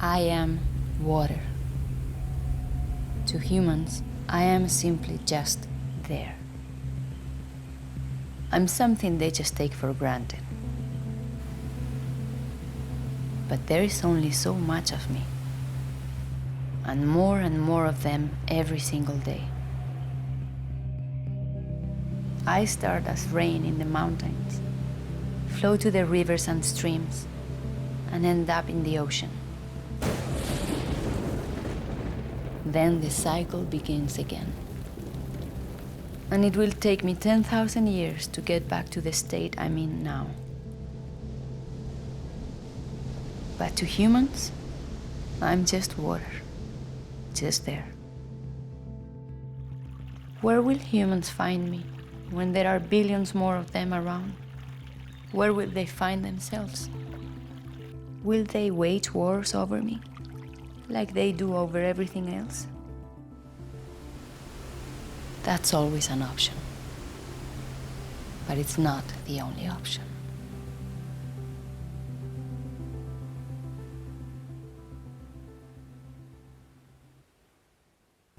I am water. To humans, I am simply just there. I'm something they just take for granted. But there is only so much of me, and more of them every single day. I start as rain in the mountains, flow to the rivers and streams, and end up in the ocean. Then the cycle begins again. And it will take me 10,000 years to get back to the state I'm in now. But to humans, I'm just water, just there. Where will humans find me when there are billions more of them around? Where will they find themselves? Will they wage wars over me, like they do over everything else? That's always an option, but it's not the only option.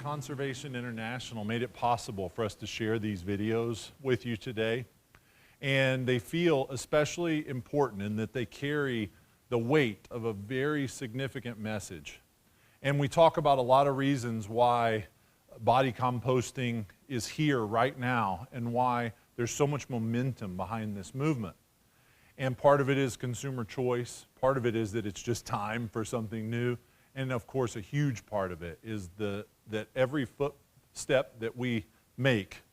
Conservation International made it possible for us to share these videos with you today. And they feel especially important in that they carry the weight of a very significant message. And we talk about a lot of reasons why body composting is here right now and why there's so much momentum behind this movement. And part of it is consumer choice. Part of it is that it's just time for something new. And of course, a huge part of it is that every footstep that we make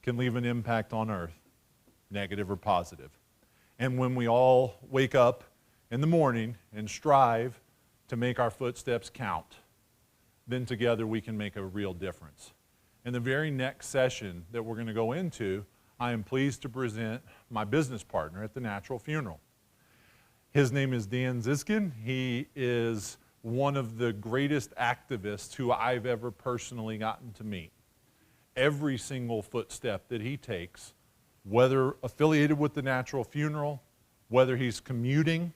can leave an impact on Earth, negative or positive. And when we all wake up in the morning and strive to make our footsteps count, then together we can make a real difference. In the very next session that we're going to go into, I am pleased to present my business partner at the Natural Funeral. His name is Dan Ziskin. He is one of the greatest activists who I've ever personally gotten to meet. Every single footstep that he takes, whether affiliated with the Natural Funeral, whether he's commuting,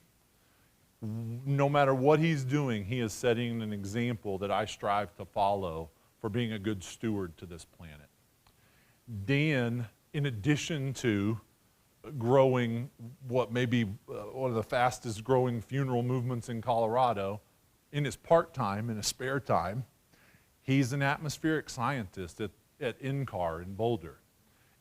no matter what he's doing, he is setting an example that I strive to follow for being a good steward to this planet. Dan, in addition to growing what may be one of the fastest growing funeral movements in Colorado, in his part-time, in his spare time, he's an atmospheric scientist at NCAR in Boulder.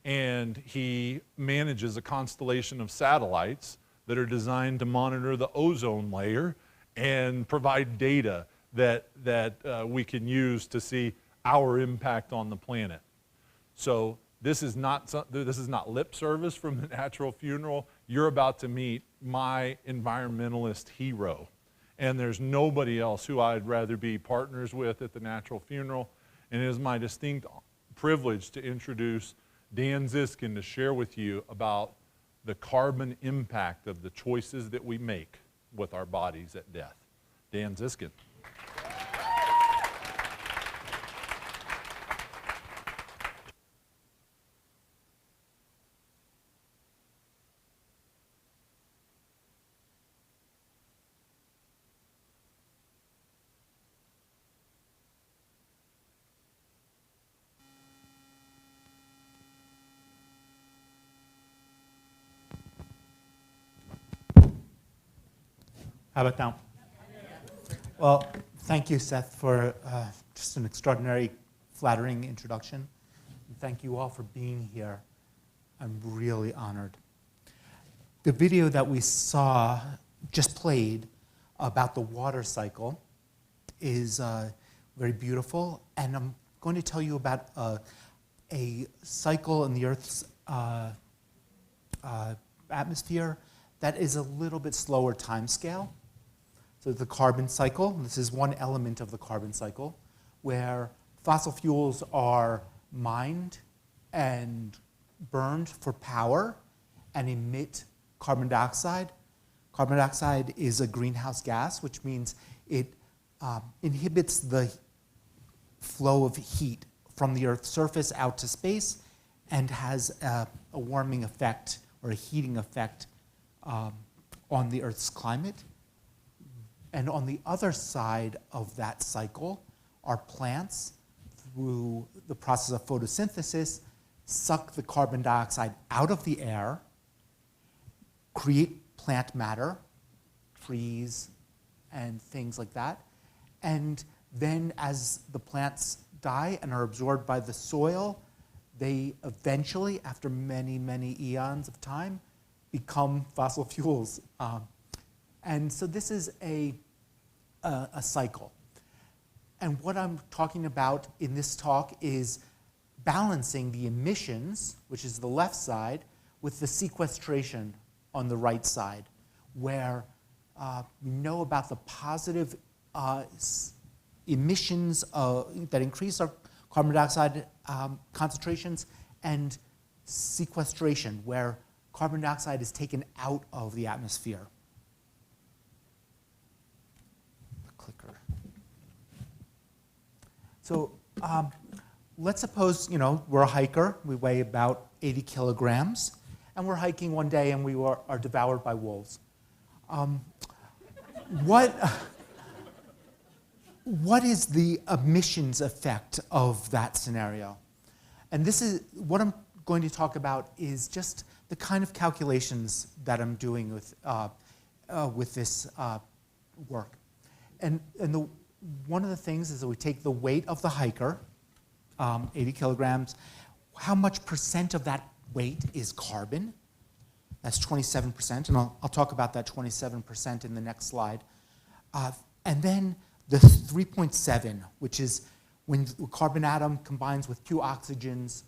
And he manages a constellation of satellites that are designed to monitor the ozone layer and provide data that we can use to see our impact on the planet. So this is not lip service from the Natural Funeral. You're about to meet my environmentalist hero. And there's nobody else who I'd rather be partners with at the Natural Funeral. And it is my distinct privilege to introduce Dan Ziskin to share with you about the carbon impact of the choices that we make with our bodies at death. Dan Ziskin. How about now? Well, thank you, Seth, for just an extraordinary, flattering introduction. And thank you all for being here. I'm really honored. The video that we saw, just played, about the water cycle is very beautiful. And I'm going to tell you about a cycle in the Earth's atmosphere that is a little bit slower time scale. So the carbon cycle, this is one element of the carbon cycle, where fossil fuels are mined and burned for power and emit carbon dioxide. Carbon dioxide is a greenhouse gas, which means it inhibits the flow of heat from the Earth's surface out to space and has a warming effect or a heating effect on the Earth's climate. And on the other side of that cycle are plants, through the process of photosynthesis, suck the carbon dioxide out of the air, create plant matter, trees and things like that. And then as the plants die and are absorbed by the soil, they eventually, after many, many eons of time, become fossil fuels. And so this is a cycle. And what I'm talking about in this talk is balancing the emissions, which is the left side, with the sequestration on the right side, where we know about the positive emissions that increase our carbon dioxide concentrations, and sequestration, where carbon dioxide is taken out of the atmosphere. The clicker. So let's suppose, we're a hiker. We weigh about 80 kilograms, and we're hiking one day and we are devoured by wolves. What is the emissions effect of that scenario? And this is what I'm going to talk about is just the kind of calculations that I'm doing with this work. And one of the things is that we take the weight of the hiker, 80 kilograms. How much percent of that weight is carbon? That's 27%, and I'll talk about that 27% in the next slide. And then the 3.7, which is when the carbon atom combines with 2 oxygens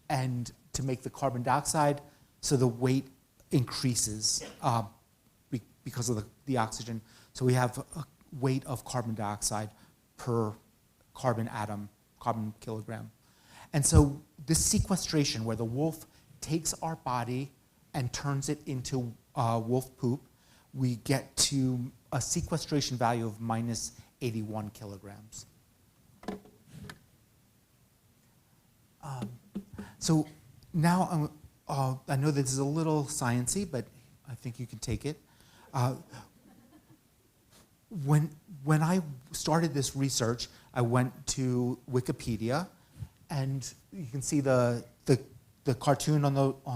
and to make the carbon dioxide, so the weight increases because of the oxygen. So we have a weight of carbon dioxide per carbon atom, carbon kilogram. And so this sequestration, where the wolf takes our body and turns it into wolf poop, we get to a sequestration value of minus 81 kilograms. So now I know this is a little sciencey, but I think you can take it. When I started this research, I went to Wikipedia, and you can see the cartoon on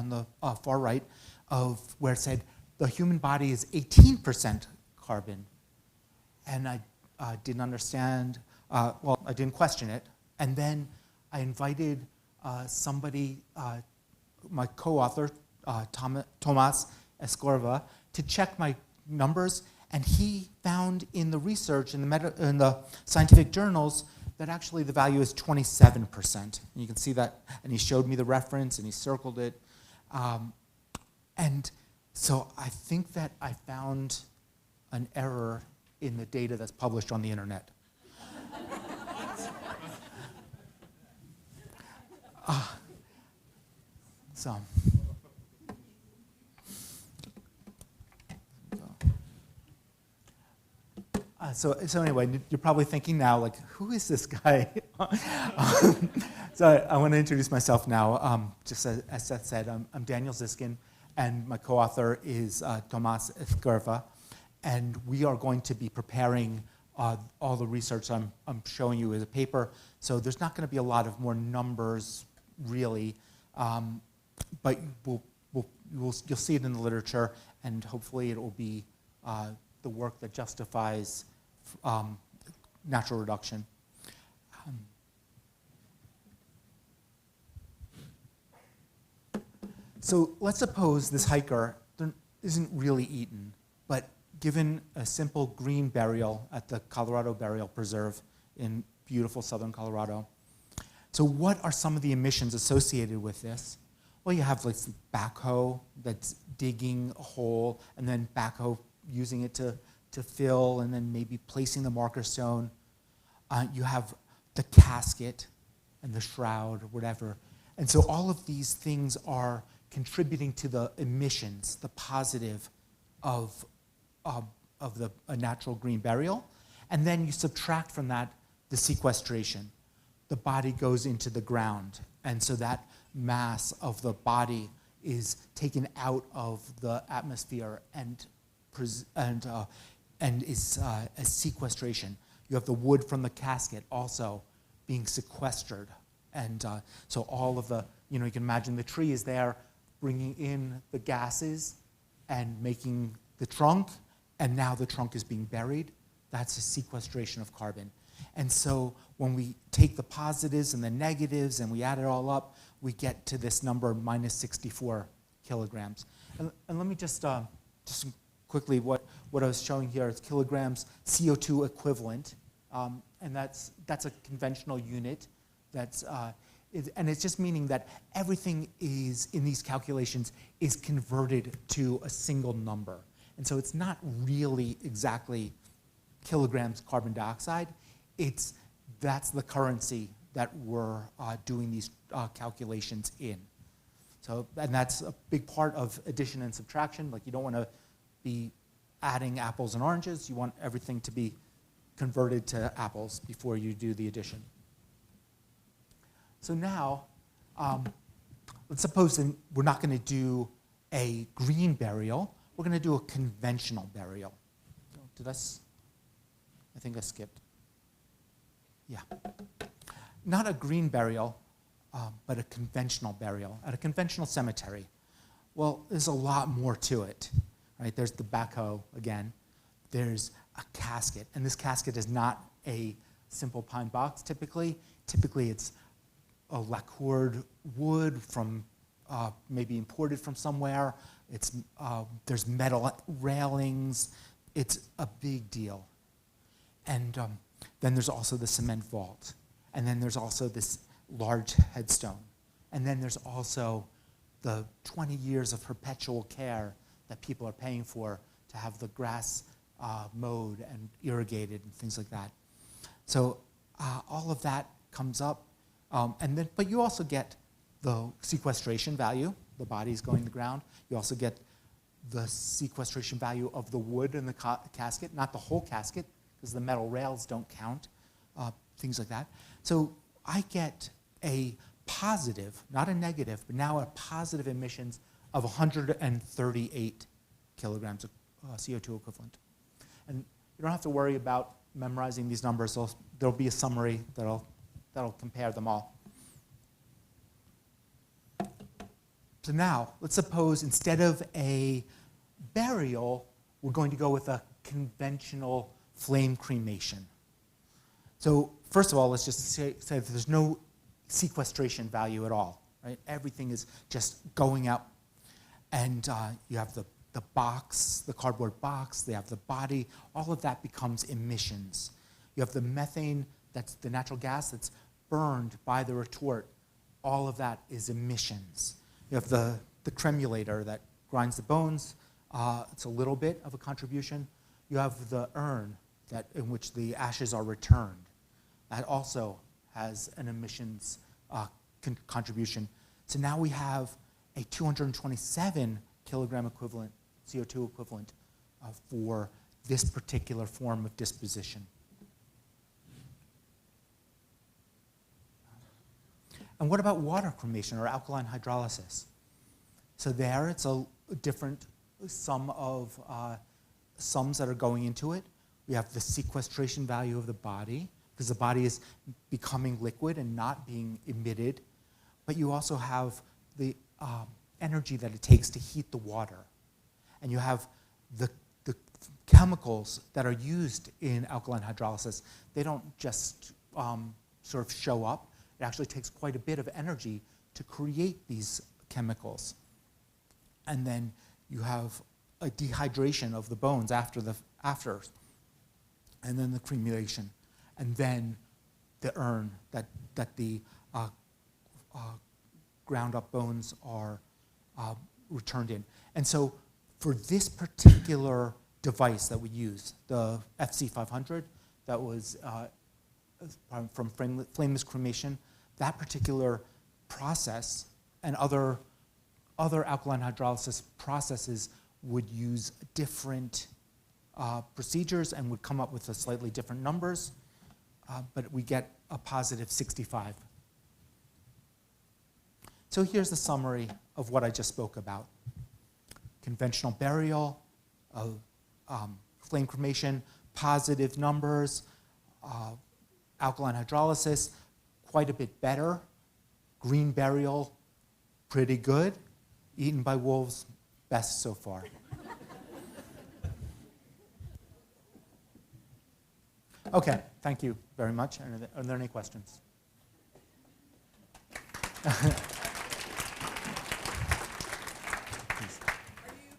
the far right of where it said the human body is 18% carbon, and I didn't understand. I didn't question it, and then I invited somebody, my co-author, Tomas Escorva, to check my numbers, and he found in the research, in the scientific journals, that actually the value is 27%. And you can see that, and he showed me the reference, and he circled it. And so I think that I found an error in the data that's published on the internet. So anyway, you're probably thinking now, like, who is this guy? So I want to introduce myself now. Just as Seth said, I'm Daniel Ziskin, and my co-author is Tomas Escorva, and we are going to be preparing all the research I'm showing you as a paper. So there's not going to be a lot of more numbers, really, but you'll see it in the literature, and hopefully it will be the work that justifies natural reduction. So let's suppose this hiker isn't really eaten, but given a simple green burial at the Colorado Burial Preserve in beautiful southern Colorado. So what are some of the emissions associated with this? Well, you have like backhoe that's digging a hole, and then backhoe using it to fill, and then maybe placing the marker stone. You have the casket and the shroud or whatever. And so all of these things are contributing to the emissions, the positive of a natural green burial. And then you subtract from that the sequestration. The body goes into the ground. And so that mass of the body is taken out of the atmosphere and and is a sequestration. You have the wood from the casket also being sequestered. And so all of the, you can imagine the tree is there bringing in the gases and making the trunk, and now the trunk is being buried. That's a sequestration of carbon. And so when we take the positives and the negatives and we add it all up, we get to this number, minus 64 kilograms. And let me just quickly, what I was showing here is kilograms CO2 equivalent. And that's a conventional unit. And it's just meaning that everything is, in these calculations, is converted to a single number. And so it's not really exactly kilograms carbon dioxide. That's the currency that we're doing these calculations in. So, and that's a big part of addition and subtraction. Like, you don't want to be adding apples and oranges. You want everything to be converted to apples before you do the addition. So now, let's suppose that we're not going to do a green burial. We're going to do a conventional burial. I think I skipped. Yeah. Not a green burial, but a conventional burial at a conventional cemetery. Well, there's a lot more to it, right? There's the backhoe again. There's a casket, and this casket is not a simple pine box typically. Typically, it's a lacquered wood from maybe imported from somewhere. There's metal railings. It's a big deal. And then there's also the cement vault. And then there's also this large headstone. And then there's also the 20 years of perpetual care that people are paying for to have the grass mowed and irrigated and things like that. So all of that comes up. But you also get the sequestration value. The body's going to the ground. You also get the sequestration value of the wood in the casket, not the whole casket, because the metal rails don't count, things like that. So I get a positive, not a negative, but now a positive emissions of 138 kilograms of CO2 equivalent. And you don't have to worry about memorizing these numbers. There'll be a summary that'll compare them all. So now, let's suppose instead of a burial, we're going to go with a conventional flame cremation. So first of all, let's just say that there's no sequestration value at all, right? Everything is just going out. And you have the box, the cardboard box, they have the body, all of that becomes emissions. You have the methane, that's the natural gas that's burned by the retort. All of that is emissions. You have the cremulator that grinds the bones. It's a little bit of a contribution. You have the urn in which the ashes are returned. That also has an emissions contribution. So now we have a 227 kilogram equivalent, CO2 equivalent, for this particular form of disposition. And what about water cremation or alkaline hydrolysis? So there it's a different sum of sums that are going into it. We have the sequestration value of the body, because the body is becoming liquid and not being emitted. But you also have the energy that it takes to heat the water. And you have the chemicals that are used in alkaline hydrolysis. They don't just sort of show up. It actually takes quite a bit of energy to create these chemicals. And then you have a dehydration of the bones after. And then the cremation. And then the urn that the ground up bones are returned in. And so for this particular device that we use, the FC500 that was from flameless cremation, that particular process and other alkaline hydrolysis processes would use different procedures and would come up with slightly different numbers, but we get a positive 65. So here's the summary of what I just spoke about. Conventional burial of flame cremation, positive numbers. Alkaline hydrolysis, quite a bit better. Green burial, pretty good. Eaten by wolves, best so far. Okay, thank you very much. Are there any questions? Are you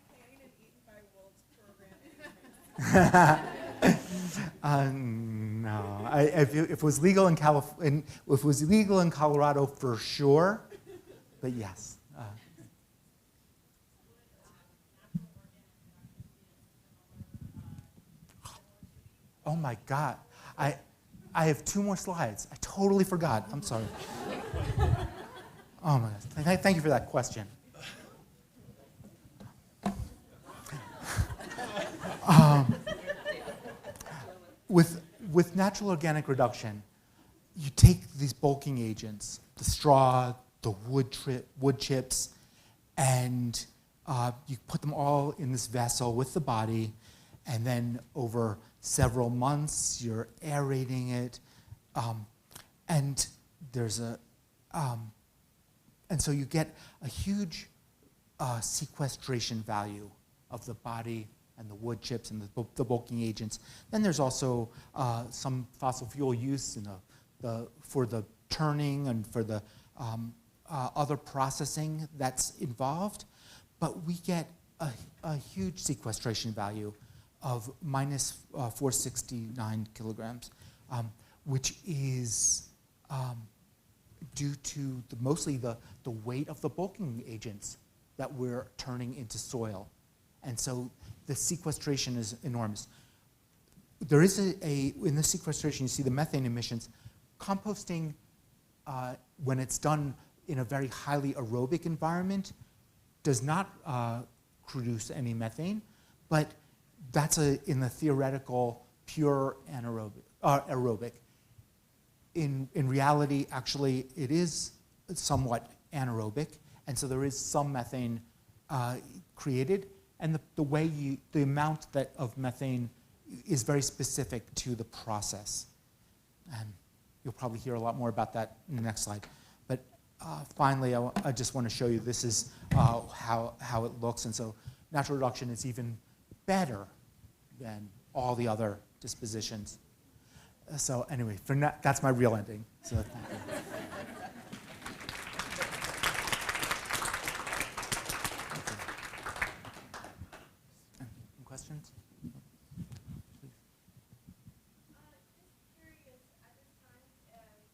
planning an Eaten by Wolves program? No. If it was legal in if it was legal in Colorado, for sure. But yes. Oh my God. I have 2 more slides. I totally forgot. I'm sorry. Oh my God. Thank you for that question. With natural organic reduction, you take these bulking agents, the straw, the wood chips, and you put them all in this vessel with the body, and then over several months, you're aerating it, and there's and so you get a huge sequestration value of the body and the wood chips and the bulking agents. Then there's also some fossil fuel use in for the turning and for the other processing that's involved. But we get a huge sequestration value of minus 469 kilograms, which is due to mostly the weight of the bulking agents that we're turning into soil. And so the sequestration is enormous. There is in the sequestration, you see the methane emissions. Composting, when it's done in a very highly aerobic environment, does not produce any methane, but that's in the theoretical pure aerobic. In reality, actually, it is somewhat anaerobic, and so there is some methane created, and the amount of methane is very specific to the process. And you'll probably hear a lot more about that in the next slide. But finally, I just want to show you this is how it looks, and so natural reduction is even better than all the other dispositions. So anyway, that's my real ending. So thank you. Any questions? Please. Just curious, at this time, can't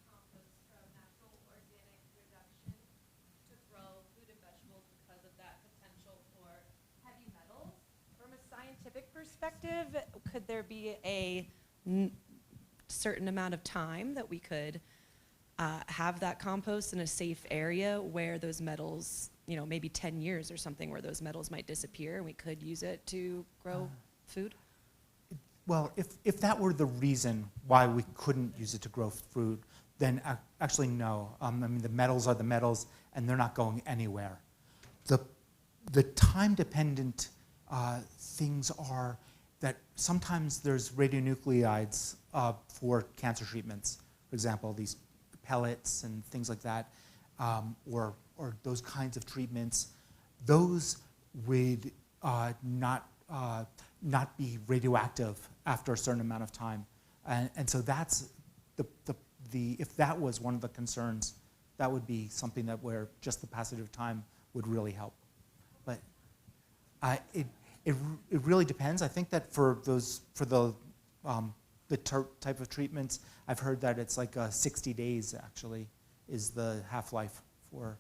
compost from natural organic reduction to grow food and vegetables because of that potential for heavy metals. From a scientific perspective, could there be a certain amount of time that we could have that compost in a safe area where those metals, maybe 10 years or something, where those metals might disappear and we could use it to grow food? Well, if that were the reason why we couldn't use it to grow food, then actually no. I mean, the metals are the metals, and they're not going anywhere. The time-dependent things are that sometimes there's radionuclides for cancer treatments. For example, these pellets and things like that, or those kinds of treatments. Those would not be radioactive after a certain amount of time, and so that's if that was one of the concerns, that would be something where just the passage of time would really help. But it really depends. I think that for the type of treatments, I've heard that it's like 60 days actually is the half-life for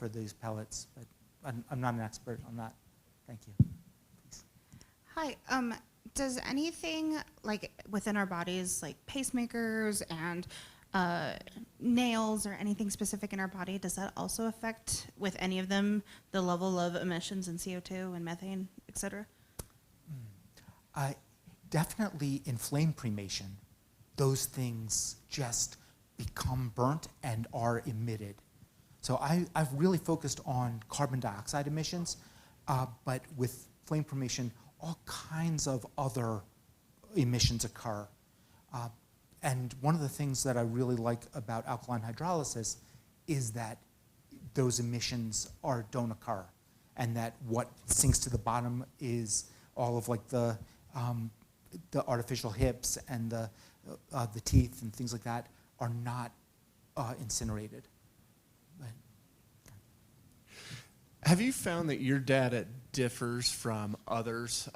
these pellets. But I'm not an expert on that. Thank you. Please. Hi. Does anything like within our bodies, like pacemakers and nails or anything specific in our body, does that also affect, with any of them, the level of emissions in CO2 and methane, et cetera? Definitely in flame cremation, those things just become burnt and are emitted. So I've really focused on carbon dioxide emissions, but with flame cremation, all kinds of other emissions occur. And one of the things that I really like about alkaline hydrolysis is that those emissions don't occur, and that what sinks to the bottom is all of like the artificial hips and the teeth and things like that are not incinerated. But, have you found that your data differs from others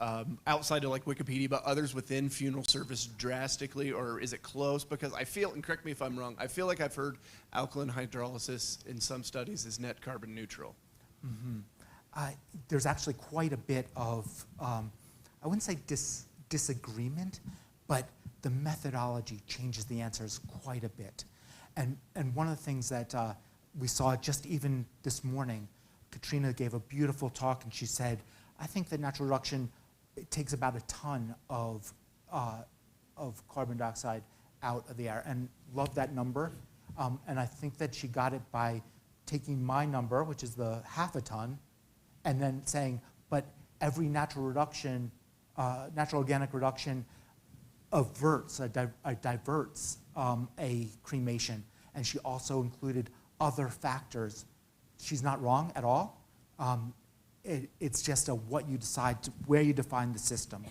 outside of like Wikipedia, but others within funeral service drastically, or is it close? Because I feel, and correct me if I'm wrong, I feel like I've heard alkaline hydrolysis in some studies is net carbon neutral. Mm-hmm. There's actually quite a bit of, I wouldn't say disagreement, but the methodology changes the answers quite a bit. And one of the things that we saw just even this morning, Katrina gave a beautiful talk, and she said, I think that natural reduction, it takes about a ton of carbon dioxide out of the air, and love that number. And I think that she got it by taking my number, which is the half a ton, and then saying, but every natural reduction, natural organic reduction diverts a cremation. And she also included other factors. She's not wrong at all. It's just what you decide, where you define the system,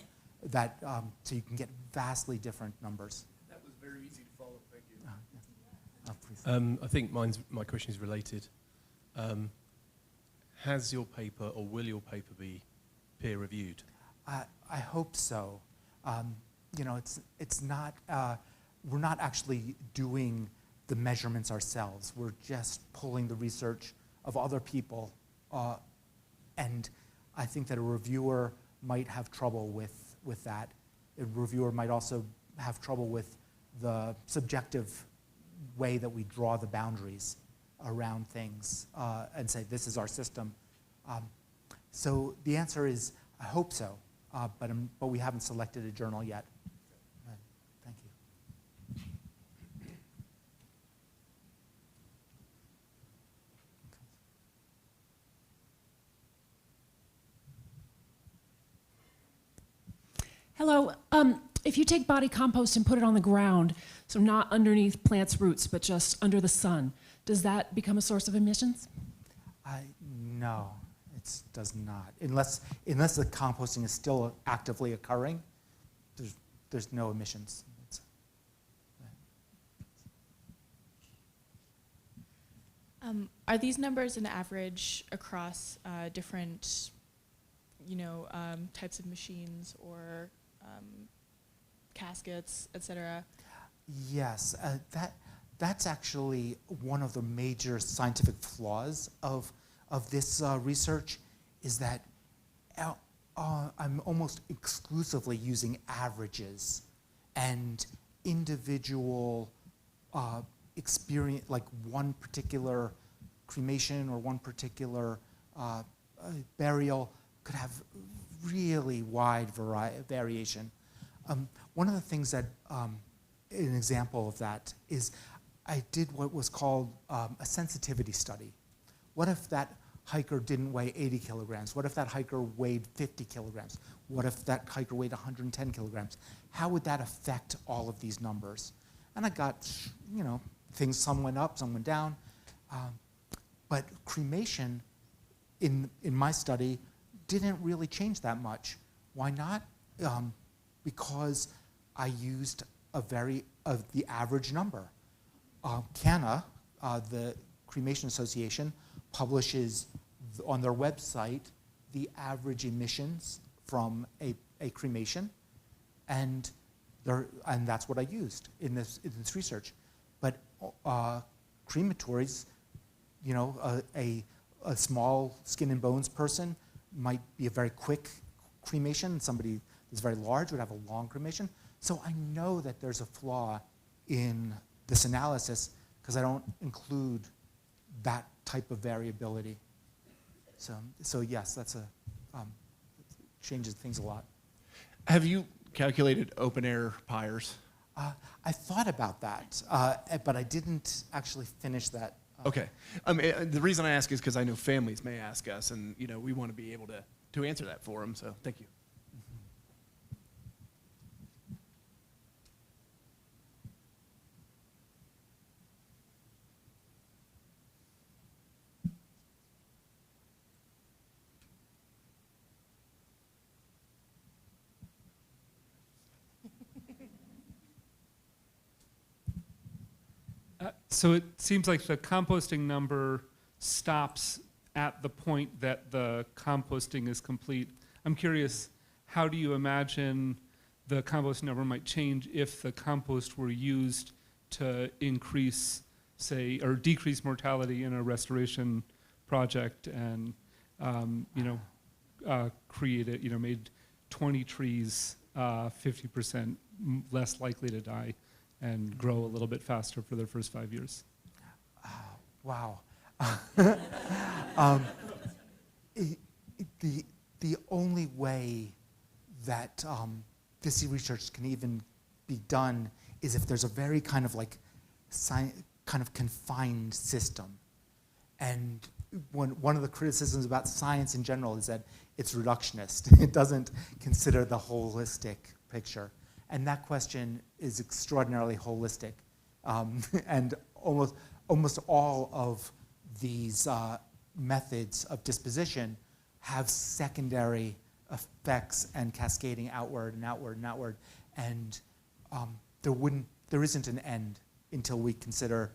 that so you can get vastly different numbers. That was very easy to follow. Thank you. Yeah. Please. I think my question is related. Has your paper, or will your paper be peer reviewed? I hope so. You know, it's not. We're not actually doing the measurements ourselves. We're just pulling the research of other people, and I think that a reviewer might have trouble with that. A reviewer might also have trouble with the subjective way that we draw the boundaries around things and say, this is our system. So the answer is, I hope so, but we haven't selected a journal yet. Thank you. Hello. If you take body compost and put it on the ground, so not underneath plants' roots, but just under the sun, does that become a source of emissions? No, it does not. Unless the composting is still actively occurring, there's no emissions. Are these numbers an average across different, types of machines or caskets, et cetera? Yes, that's actually one of the major scientific flaws of this research, is that I'm almost exclusively using averages and individual experience, like one particular cremation or one particular burial could have really wide variation. One of the things that, an example of that is I did what was called a sensitivity study. What if that hiker didn't weigh 80 kilograms? What if that hiker weighed 50 kilograms? What if that hiker weighed 110 kilograms? How would that affect all of these numbers? And I got, things, some went up, some went down. But cremation, in my study, didn't really change that much. Why not? Because I used the average number. CANA, the Cremation Association, publishes on their website the average emissions from a cremation, and that's what I used in this research. But crematories, a small skin and bones person might be a very quick cremation. Somebody who's very large would have a long cremation. So I know that there's a flaw in this analysis because I don't include that type of variability. So yes, that's changes things a lot. Have you calculated open air pyres? I thought about that, but I didn't actually finish that. Okay. The reason I ask is because I know families may ask us, and we want to be able to answer that for them. So thank you. So it seems like the composting number stops at the point that the composting is complete. I'm curious, how do you imagine the compost number might change if the compost were used to increase, say, or decrease mortality in a restoration project and, create it, made 20 trees 50% less likely to die and grow a little bit faster for their first 5 years? Wow. The only way that this research can even be done is if there's a very kind of confined system. And one of the criticisms about science in general is that it's reductionist. It doesn't consider the holistic picture. And that question is extraordinarily holistic. And almost all of these methods of disposition have secondary effects and cascading outward and outward and outward. And there isn't an end until we consider,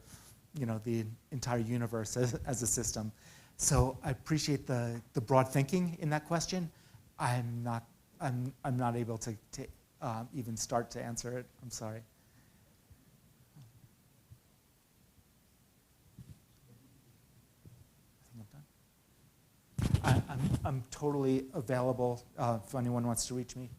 the entire universe as a system. So I appreciate the broad thinking in that question. I'm not able to even start to answer it. I'm sorry. I think I'm done. I'm totally available if anyone wants to reach me.